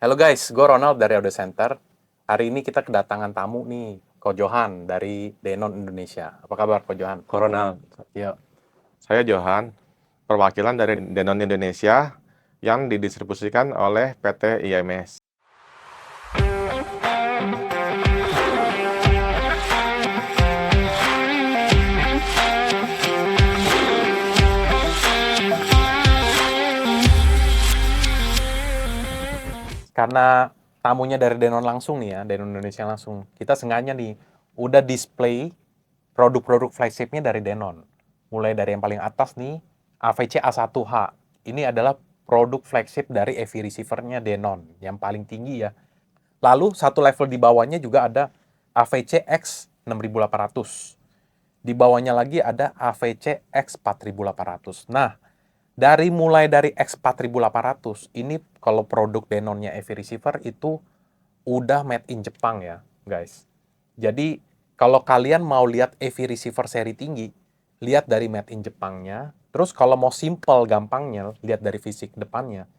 Halo guys, gue Ronald dari Audio Center. Hari ini kita kedatangan tamu nih, Ko Johan dari Denon Indonesia. Apa kabar Ko Johan? Corona. Yuk. Saya Johan, perwakilan dari Denon Indonesia yang didistribusikan oleh PT IMS. Karena tamunya dari Denon langsung nih ya, Denon Indonesia langsung. Kita sengaja nih, udah display produk-produk flagshipnya dari Denon. Mulai dari yang paling atas nih, AVC A1H. Ini adalah produk flagship dari AV receiver-nya Denon, yang paling tinggi ya. Lalu satu level di bawahnya juga ada AVC X 6800. Di bawahnya lagi ada AVC X 4800. Nah, mulai dari X 4800, ini kalau produk Denonnya AV receiver itu udah made in Jepang ya, guys. Jadi, kalau kalian mau lihat AV receiver seri tinggi, lihat dari made in Jepangnya. Terus kalau mau simple gampangnya, lihat dari fisik depannya.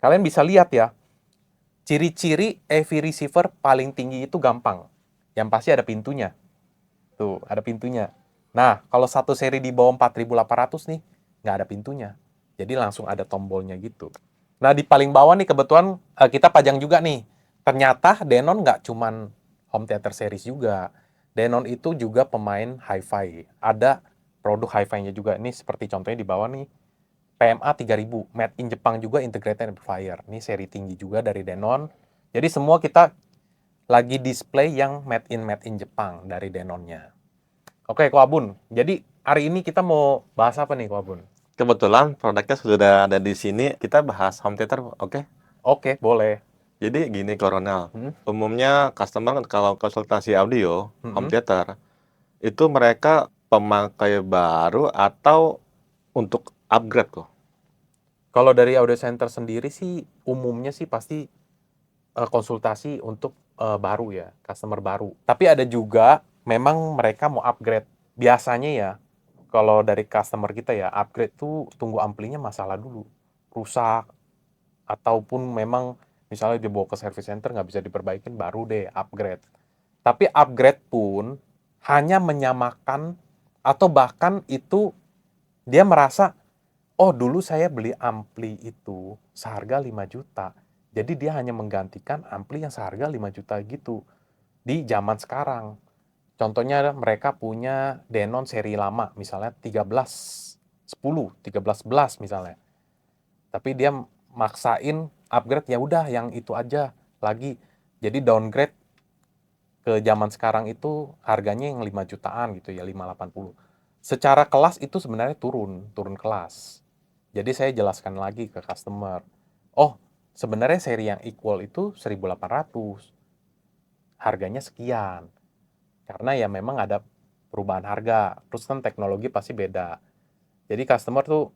Kalian bisa lihat ya, ciri-ciri AV receiver paling tinggi itu gampang. Yang pasti ada pintunya. Tuh, ada pintunya. Nah, kalau satu seri di bawah 4800 nih, nggak ada pintunya. Jadi langsung ada tombolnya gitu. Nah, di paling bawah nih kebetulan kita pajang juga nih. Ternyata Denon nggak cuman home theater series juga. Denon itu juga pemain hi-fi. Ada produk hi-fi-nya juga. Ini seperti contohnya di bawah nih. PMA 3000, made in Jepang juga integrated amplifier. Ini seri tinggi juga dari Denon. Jadi semua kita lagi display yang made in Jepang dari Denonnya. Oke, Ko Abun. Jadi hari ini kita mau bahas apa nih, Ko Abun? Kebetulan produknya sudah ada di sini, kita bahas home theater, oke? Oke, boleh. Jadi gini, Coronel. Hmm? Umumnya customer kalau konsultasi audio, home Hmm? theater, itu mereka pemakai baru atau untuk upgrade kok? Kalau dari Audio Center sendiri sih, umumnya sih pasti konsultasi untuk baru ya, customer baru. Tapi ada juga memang mereka mau upgrade. Biasanya ya, kalau dari customer kita ya, upgrade tuh tunggu amplinya masalah dulu. Rusak, ataupun memang misalnya dibawa ke service center nggak bisa diperbaikin, baru deh upgrade. Tapi upgrade pun hanya menyamakan atau bahkan itu dia merasa, oh dulu saya beli ampli itu seharga 5 juta. Jadi dia hanya menggantikan ampli yang seharga 5 juta gitu di zaman sekarang. Contohnya mereka punya Denon seri lama, misalnya 1310, 1311 misalnya. Tapi dia maksain upgrade, ya udah yang itu aja lagi. Jadi downgrade ke zaman sekarang itu harganya yang 5 jutaan gitu ya, 580. Secara kelas itu sebenarnya turun kelas. Jadi saya jelaskan lagi ke customer. Oh, sebenarnya seri yang equal itu 1800. Harganya sekian. Karena ya memang ada perubahan harga. Terus kan teknologi pasti beda. Jadi customer tuh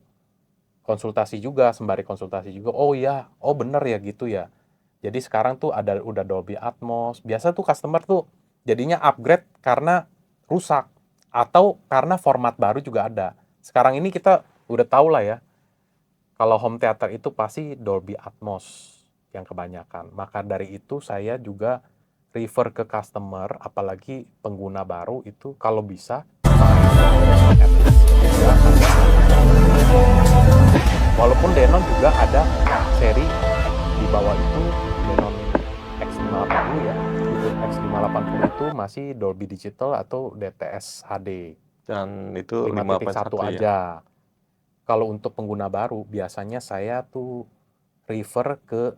konsultasi juga, sembari konsultasi juga. Oh iya, oh bener ya gitu ya. Jadi sekarang tuh udah Dolby Atmos. Biasa tuh customer tuh jadinya upgrade karena rusak atau karena format baru juga ada. Sekarang ini kita udah tahu lah ya, kalau home theater itu pasti Dolby Atmos yang kebanyakan. Maka dari itu saya juga refer ke customer, apalagi pengguna baru itu kalau bisa at least juga walaupun Denon juga ada seri di bawah itu, Denon X580 ya. Itu X580 itu masih Dolby Digital atau DTS HD. Dan itu 5.1 5.1 ya? aja. Kalau untuk pengguna baru, biasanya saya tuh refer ke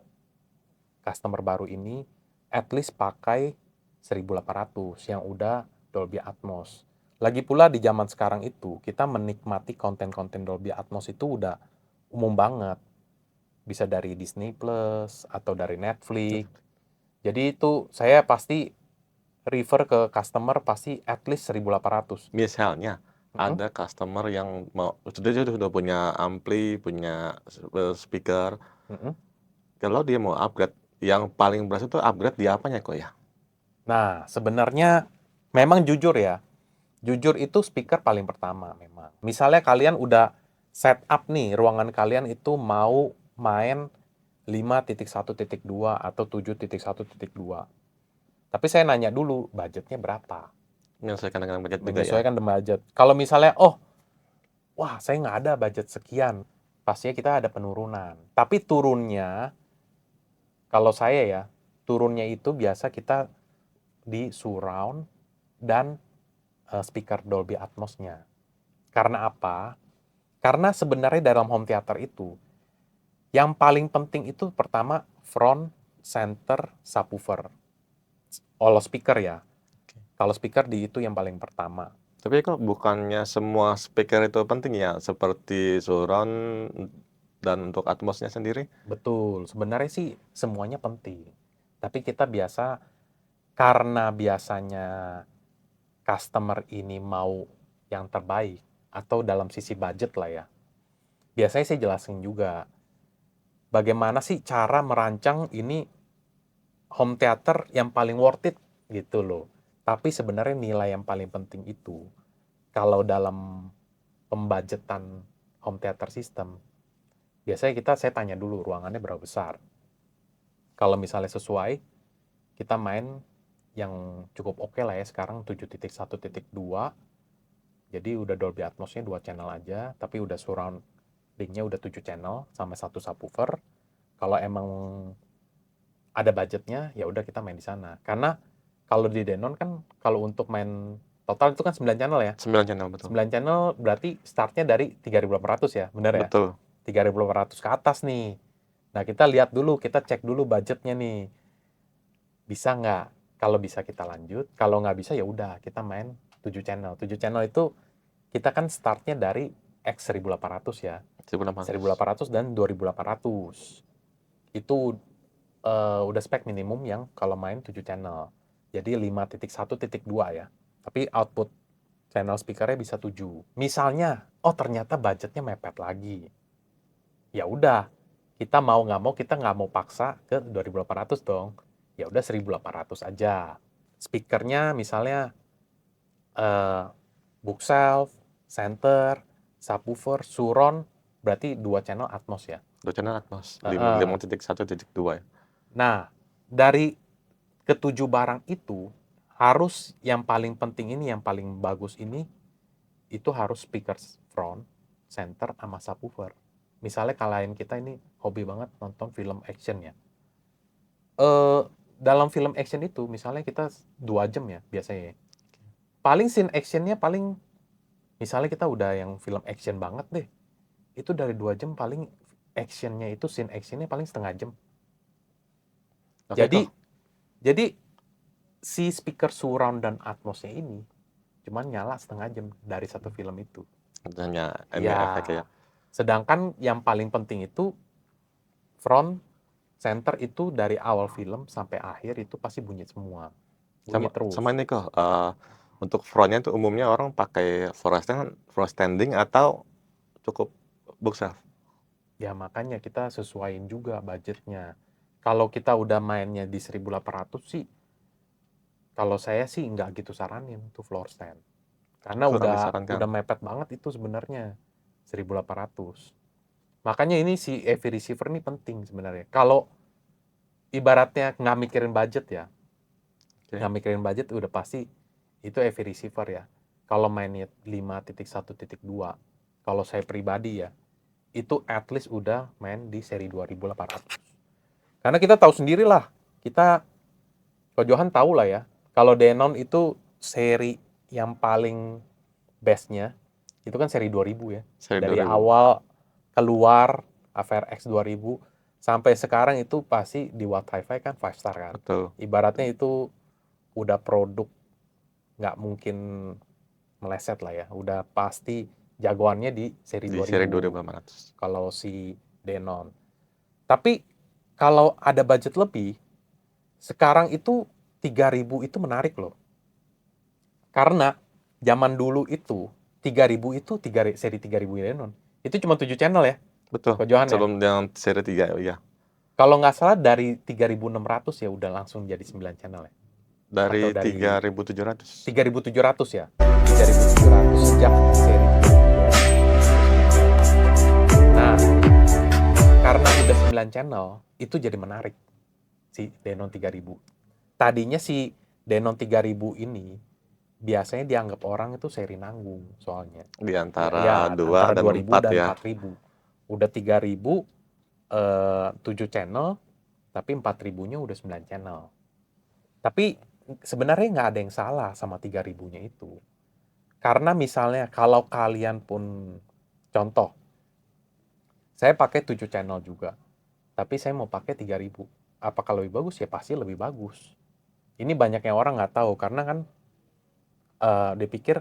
customer baru ini at least pakai 1800 yang udah Dolby Atmos. Lagi pula di zaman sekarang itu, kita menikmati konten-konten Dolby Atmos itu udah umum banget. Bisa dari Disney Plus atau dari Netflix. Jadi itu saya pasti refer ke customer pasti at least 1800. Misalnya, Mm-mm. ada customer yang mau sudah punya ampli, punya speaker, Mm-mm. kalau dia mau upgrade, yang paling beras itu upgrade di apanya kok ya? Nah, sebenarnya memang jujur ya. Jujur itu speaker paling pertama memang. Misalnya kalian udah setup nih, ruangan kalian itu mau main 5.1.2 atau 7.1.2. Tapi saya nanya dulu, budgetnya berapa? Menyesuaikan dengan budget juga ya. Menyesuaikan dengan budget. Kalau misalnya, wah saya nggak ada budget sekian, pastinya kita ada penurunan. Tapi turunnya, kalau saya ya, turunnya itu biasa kita di surround dan speaker Dolby Atmos-nya. Karena apa? Karena sebenarnya dalam home theater itu, yang paling penting itu pertama front, center, subwoofer. All speaker ya. Kalau speaker itu yang paling pertama. Tapi kok bukannya semua speaker itu penting ya, seperti surround dan untuk Atmos-nya sendiri? Betul, sebenarnya sih semuanya penting. Tapi kita karena biasanya customer ini mau yang terbaik, atau dalam sisi budget lah ya, biasanya saya jelasin juga, bagaimana sih cara merancang ini home theater yang paling worth it gitu loh. Tapi sebenarnya nilai yang paling penting itu, kalau dalam pembudgetan home theater system, biasanya saya tanya dulu ruangannya berapa besar. Kalau misalnya sesuai, kita main yang cukup oke lah ya sekarang 7.1.2. Jadi udah Dolby Atmos-nya 2 channel aja, tapi udah surrounding-nya udah 7 channel sama 1 subwoofer. Kalau emang ada budgetnya, ya udah kita main di sana. Karena kalau di Denon kan, kalau untuk main total itu kan 9 channel ya. 9 channel, betul. 9 channel berarti startnya dari 3.800 ya, bener ya? Betul. 3.800 ke atas nih. Nah kita lihat dulu, kita cek dulu budgetnya nih. Bisa nggak? Kalau bisa kita lanjut, kalau nggak bisa ya udah kita main 7 channel. 7 channel itu kita kan startnya dari X1800 ya. 1800 dan 2800. Itu udah spek minimum yang kalau main 7 channel. Jadi 5.1.2 ya. Tapi output channel speakernya bisa 7. Misalnya, ternyata budgetnya mepet lagi. Ya udah, kita mau nggak mau, kita nggak mau paksa ke 2800 dong. Ya udah 1800 aja. Speakernya misalnya bookshelf, center, subwoofer, surround, berarti 2 channel Atmos ya. 2 channel Atmos, 5.1.2 ya. Nah, dari ketujuh barang itu, harus yang paling penting ini, yang paling bagus ini, itu harus speaker front, center, sama subwoofer. Misalnya klien kita ini hobi banget nonton film action ya. Dalam film action itu, misalnya kita 2 jam ya biasanya. Paling scene actionnya paling, misalnya kita udah yang film action banget deh, itu dari 2 jam paling actionnya itu, scene actionnya paling setengah jam. Jadi si speaker surround dan Atmosnya ini cuman nyala setengah jam dari satu film itu. Hanya efek ya. Sedangkan yang paling penting itu front, center itu dari awal film sampai akhir itu pasti bunyi semua. Bunyi terus. Sama ini kok, untuk frontnya itu umumnya orang pakai front standing atau cukup bookshelf? Ya makanya kita sesuaiin juga budgetnya. Kalau kita udah mainnya di 1800 sih, kalau saya sih nggak gitu saranin tuh floor stand. Karena udah mepet banget itu sebenarnya 1800. Makanya ini si AV receiver ini penting sebenarnya. Kalau ibaratnya nggak mikirin budget ya, nggak mikirin budget udah pasti itu AV receiver ya. Kalau mainnya 5.1.2, kalau saya pribadi ya, itu at least udah main di seri 2800. Karena kita tahu sendiri lah, Ko Johan tahu lah ya, kalau Denon itu seri yang paling bestnya, itu kan seri 2000 ya. Dari 2000. Awal keluar AVRX 2000, sampai sekarang itu pasti di Watt Hi-Fi kan 5 star kan. Betul. Ibaratnya itu udah produk nggak mungkin meleset lah ya. Udah pasti jagoannya di seri 2000. Seri 2500. Kalau si Denon. Tapi kalau ada budget lebih, sekarang itu 3000 itu menarik loh. Karena zaman dulu itu 3000 itu seri 3000 Denon. Itu cuma 7 channel ya. Betul. Sebelum yang seri 3 ya. Kalau nggak salah dari 3600 ya udah langsung jadi 9 channel ya. Dari 3700. 3700 ya. 3700 sejak seri 3. Nah, karena udah 9 channel, itu jadi menarik si Denon 3000. Tadinya si Denon 3000 ini biasanya dianggap orang itu seri nanggung soalnya. Di Ya, antara ya 2 antara dan 2000 4 dan ya. 4000. Udah 3000 7 channel, tapi 4000-nya udah 9 channel. Tapi sebenarnya nggak ada yang salah sama 3000-nya itu. Karena misalnya kalau kalian pun contoh, saya pakai 7 channel juga, tapi saya mau pakai 3000. Apakah lebih bagus? Ya pasti lebih bagus. Ini banyak yang orang nggak tahu karena kan dia pikir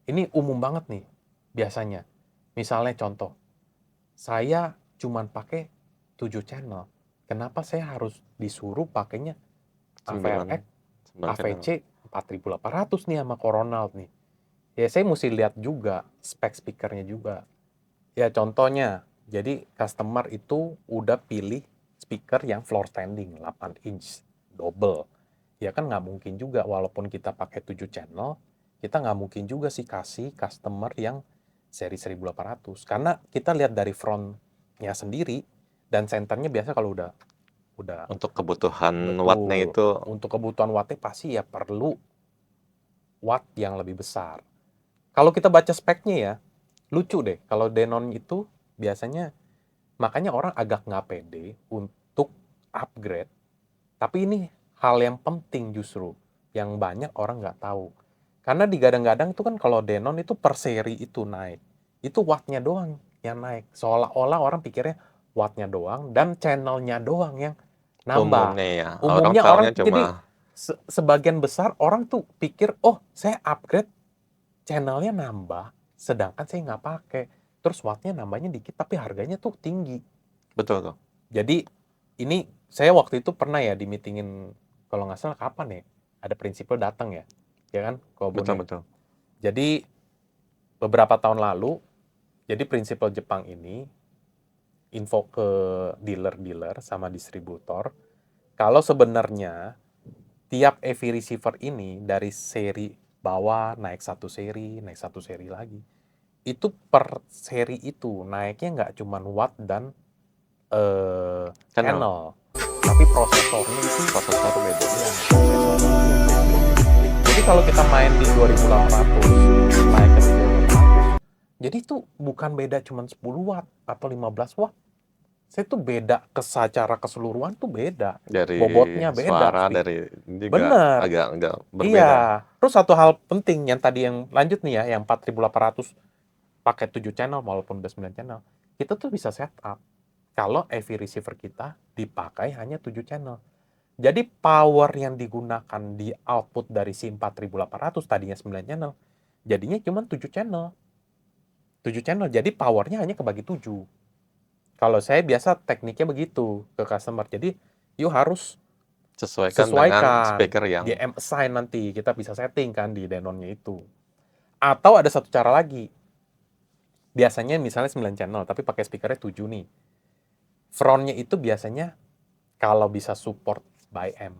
ini umum banget nih biasanya. Misalnya contoh, saya cuman pakai 7 channel. Kenapa saya harus disuruh pakainya 9 AVRX, 9 channel. AVC 4800 nih sama Coronal nih? Ya saya mesti lihat juga spek speakernya juga. Ya contohnya, jadi customer itu udah pilih speaker yang floor standing 8 inch double. Ya kan nggak mungkin juga walaupun kita pakai 7 channel, kita nggak mungkin juga sih kasih customer yang seri 1800. Karena kita lihat dari frontnya sendiri dan centernya biasa kalau udah Untuk kebutuhan wattnya betul. itu Untuk kebutuhan wattnya pasti ya perlu watt yang lebih besar. Kalau kita baca speknya ya, lucu deh. Kalau Denon itu biasanya makanya orang agak nggak pede untuk upgrade. Tapi ini hal yang penting justru yang banyak orang nggak tahu. Karena digadang-gadang itu kan kalau Denon itu per seri itu naik. Itu wattnya doang yang naik. Seolah-olah orang pikirnya wattnya doang dan channelnya doang yang nambah. umumnya ya. Orang Umumnya taunya orang cuma jadi sebagian besar orang tuh pikir, oh saya upgrade channelnya nambah, sedangkan saya nggak pakai. Terus wattnya nambahnya dikit, tapi harganya tuh tinggi. betul tuh. Jadi ini saya waktu itu pernah ya di meetingin, kalau nggak salah kapan ya, ada prinsipal datang ya, ya kan, Betul Kobone. betul. Jadi beberapa tahun lalu, jadi prinsipal Jepang ini info ke dealer-dealer sama distributor, kalau sebenarnya tiap EV receiver ini dari seri bawah naik satu seri lagi. Itu per seri itu naiknya nggak cuma watt dan Channel channel, tapi prosesornya itu prosesor beda. ya prosesornya itu yang beda. Jadi kalau kita main di 2800 naik ke 3800, jadi itu bukan beda cuma 10 watt atau 15 watt. Saya tuh beda secara keseluruhan tuh beda. Dari Bobotnya beda, suara, dari ini juga bener. agak berbeda. Iya. Terus satu hal penting yang tadi yang lanjut nih ya, yang 4800 pakai 7 channel walaupun udah 9 channel. Kita tuh bisa setup kalau AV receiver kita dipakai hanya 7 channel. Jadi power yang digunakan di output dari si 4800 tadinya 9 channel, jadinya cuma 7 channel. 7 channel. Jadi powernya hanya kebagi 7. Kalau saya biasa tekniknya begitu ke customer. Jadi you harus Sesuaikan dengan sesuaikan. speaker yang Di assign nanti kita bisa setting kan di Denonnya itu. Atau ada satu cara lagi. Biasanya misalnya 9 channel tapi pakai speakernya 7 nih. Frontnya itu biasanya kalau bisa support by M.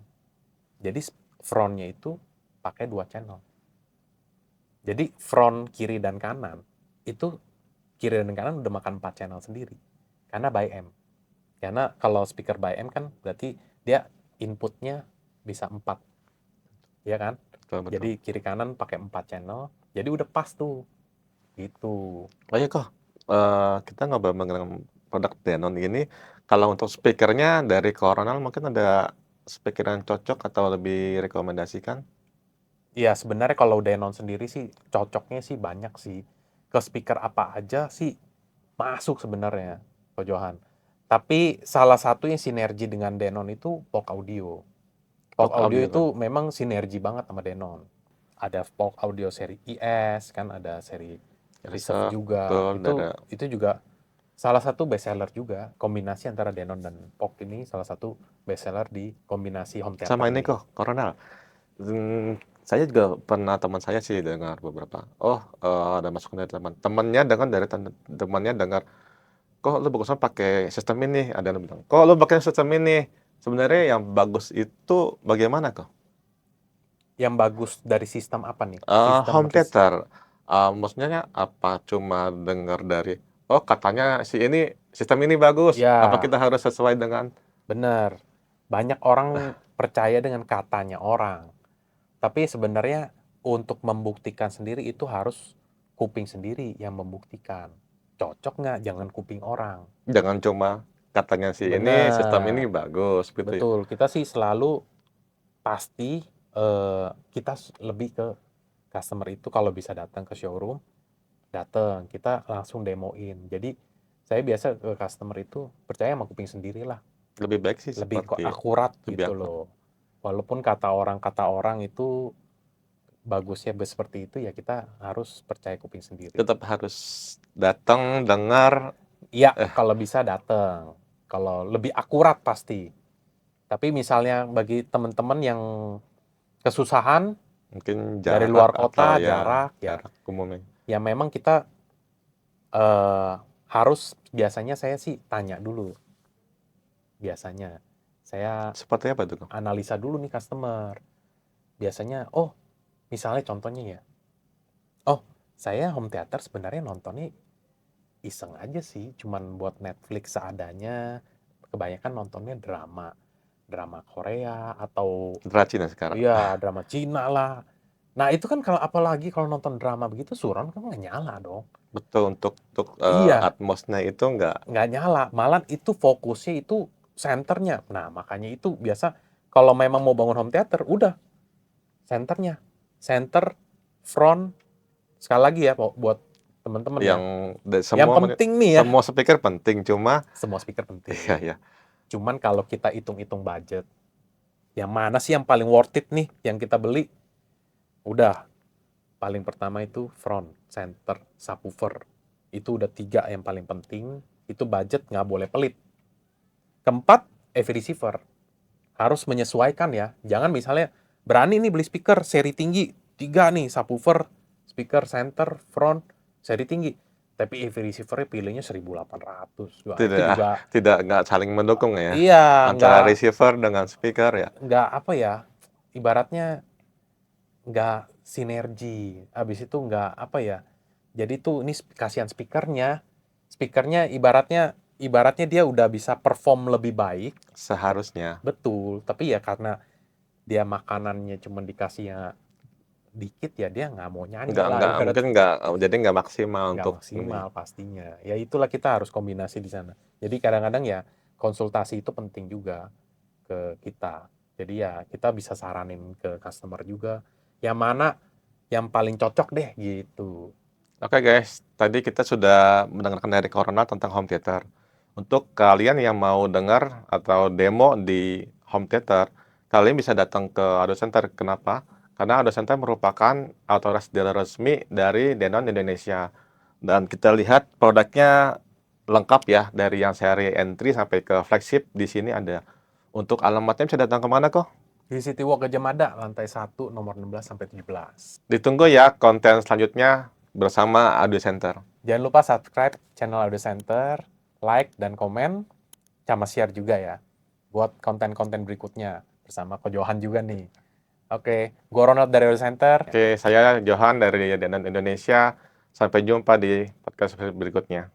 Jadi frontnya itu pakai 2 channel. Jadi front kiri dan kanan itu kiri dan kanan udah makan 4 channel sendiri. Karena by M. Karena kalau speaker by M kan berarti dia inputnya bisa 4. Ya kan? betul betul. Jadi kiri kanan pakai 4 channel. Jadi udah pas tuh. Gitu. Oh iya kok, kita ngobrol mengenai produk Denon ini, kalau untuk speakernya dari Coronel mungkin ada speaker yang cocok atau lebih rekomendasikan? Iya, sebenarnya kalau Denon sendiri sih cocoknya sih banyak sih. Ke speaker apa aja sih masuk sebenarnya, Ko Johan. Tapi salah satu yang sinergi dengan Denon itu Polk Audio. Polk Untuk Audio audio kan? itu memang sinergi banget sama Denon. Ada Polk Audio seri IS, kan ada seri Reserve Reserve, juga. betul, ada Itu juga salah satu best seller juga. Kombinasi antara Denon dan Polk ini salah satu best seller di kombinasi home theater sama ini nih. kok, Coronel. Saya juga pernah teman saya sih dengar beberapa, oh, ada masukan dari teman. Temannya dengar dari temannya dengar, "Kok lu bagusnya pakai sistem ini?" Ada yang bilang, "Kok lu pakai sistem ini?" Sebenarnya yang bagus itu bagaimana kok? Yang bagus dari sistem apa nih? Sistem Home theater, maksudnya apa cuma dengar dari, "Oh katanya si ini sistem ini bagus, apa Ya, kita harus sesuai dengan bener. Banyak orang percaya dengan katanya orang. Tapi sebenarnya untuk membuktikan sendiri itu harus kuping sendiri yang membuktikan. Cocok nggak? Jangan kuping orang. jangan cuma katanya si ini sistem ini Bener, bagus gitu ya. betul. Kita sih selalu pasti kita lebih ke customer itu kalau bisa datang ke showroom, datang. Kita langsung demoin. Jadi saya biasa ke customer itu percaya sama kuping sendiri lah. Lebih baik sih Lebih kok seperti akurat lebih gitu akurat. loh. Walaupun kata orang itu bagusnya seperti itu ya kita harus percaya kuping sendiri. Tetap harus datang, dengar, Iya, eh kalau bisa datang. Kalau lebih akurat pasti. Tapi misalnya bagi teman-teman yang kesusahan mungkin dari jarak luar atau kota, ya jarak ya, jarak umumnya. ya memang kita harus biasanya saya sih tanya dulu. Biasanya saya Seperti apa tuh, Kang? analisa dulu nih customer. Biasanya, oh, misalnya contohnya ya, oh, saya home theater sebenarnya nontonnya iseng aja sih, cuman buat Netflix seadanya. Kebanyakan nontonnya drama, drama Korea atau Rajin ya sekarang. ya drama Cina lah. Nah itu kan kalau apalagi kalau nonton drama begitu surround kan nggak nyala dong. Betul, untuk Iya, atmosnya itu nggak nggak nyala. Malah itu fokusnya itu senternya. Nah makanya itu biasa kalau memang mau bangun home theater, udah senternya, center, front. Sekali lagi ya buat teman-teman ya. yang Yang semua penting nih ya, semua speaker penting, cuma semua speaker iya penting. ya, Cuman kalau kita hitung-hitung budget, yang mana sih yang paling worth it nih yang kita beli? Udah, paling pertama itu front, center, subwoofer. Itu udah 3 yang paling penting. Itu budget nggak boleh pelit. Keempat, EV receiver. Harus menyesuaikan ya. Jangan misalnya berani nih beli speaker seri tinggi. 3 nih, subwoofer, speaker, center, front, seri tinggi. Tapi EV receiver-nya pilihnya 1800. Wah, itu tidak juga tidak nggak saling mendukung ya, iya, antara receiver dengan speaker ya. nggak apa ya, ibaratnya nggak sinergi. Habis itu nggak apa ya, jadi tuh ini kasihan speakernya. Speakernya ibaratnya dia udah bisa perform lebih baik, Seharusnya. betul. Tapi ya karena dia makanannya cuma dikasihnya dikit ya dia nggak mau nyanyi lah Nggak mungkin ibaratnya. nggak jadi nggak maksimal Nggak untuk ini. maksimal pastinya. Ya itulah kita harus kombinasi di sana. Jadi kadang-kadang ya konsultasi itu penting juga ke kita. Jadi ya kita bisa saranin ke customer juga yang mana yang paling cocok deh gitu. Oke guys, tadi kita sudah mendengarkan dari Corona tentang home theater. Untuk kalian yang mau dengar atau demo di home theater, kalian bisa datang ke Audio Center. Kenapa? Karena Audio Center merupakan otoritas dealer resmi dari Denon Indonesia. Dan kita lihat produknya lengkap ya, dari yang seri entry sampai ke flagship di sini ada. Untuk alamatnya bisa datang ke mana kok? Di City Walk Gajah Mada, lantai 1, nomor 16 sampai 17. Ditunggu ya konten selanjutnya bersama Audio Center. Jangan lupa subscribe channel Audio Center, like dan komen, sama share juga ya. Buat konten-konten berikutnya bersama Ko Johan juga nih. Oke, gua Ronald dari Audio Center. Oke, saya Johan dari Denon Indonesia. Sampai jumpa di podcast berikutnya.